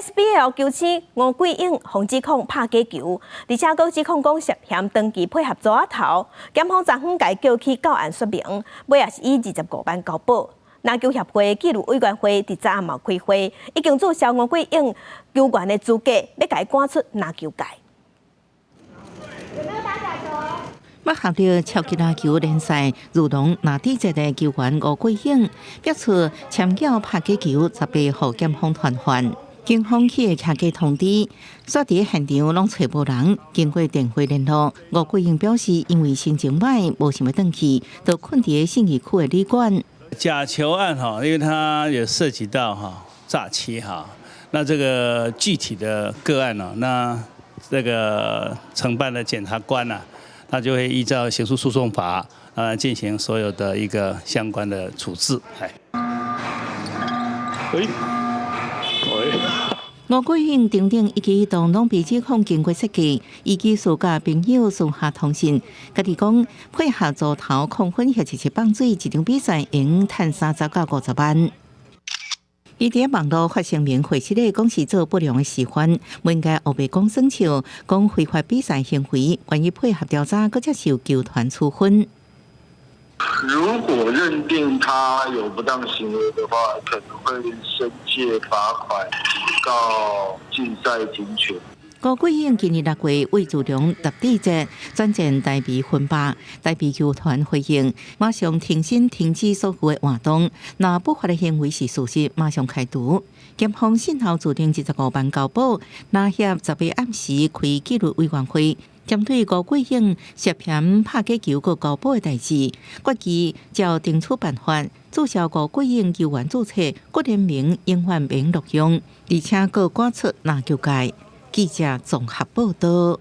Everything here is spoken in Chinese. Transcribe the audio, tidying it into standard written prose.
SBL 球星吴桂英防指控拍假球，而且佫指控讲涉嫌长期配合组仔头，检方昨昏甲叫去到案说明，尾也是以25万交保。篮球协会纪律委员会伫昨暗嘛开会，已经注销吴桂英球员的资格，要甲伊赶出篮球界。要合了超级篮球联赛如同拿底节的球员吴桂英，表示签缴拍假球则被互检方传唤。警方去客家通知，所伫现场拢找无人。经过电话联络，吴桂英表示，因为心情歹，无想要回去，就困伫信义区的旅馆。假球案哈，因为它有涉及到诈欺哈，那这个具体的个案呢，那这个承办的检察官呢，他就会依照刑事诉讼法进行所有的一个相关的处置。吴桂英等等一举一动拢被指控经过设计，以及所甲朋友私下通信，家己讲配合组头控粉或者放水，一场比赛用赚30到50万。伊伫网络发声明，回息咧讲是做不良的示范，不应该后被讲生笑，讲非法比赛行为，愿意配合调查，搁接受球团处分。如果认定他有不当行为的话，可能会申诫罚款、提告、禁赛停权。吴桂英今年6月为自强特地节转战台北分霸，台北球团回应，马上停薪停止所有的活动，若不法的行为是事实，马上开除。检方先后制定25万交保，拿协10月暗时开纪律委员会。针对吴桂英涉嫌拍假球和交保的代志，决议照定出办法，注销吴桂英球员注册，各联名永远免录用，而且各赶出篮球界。记者综合报道。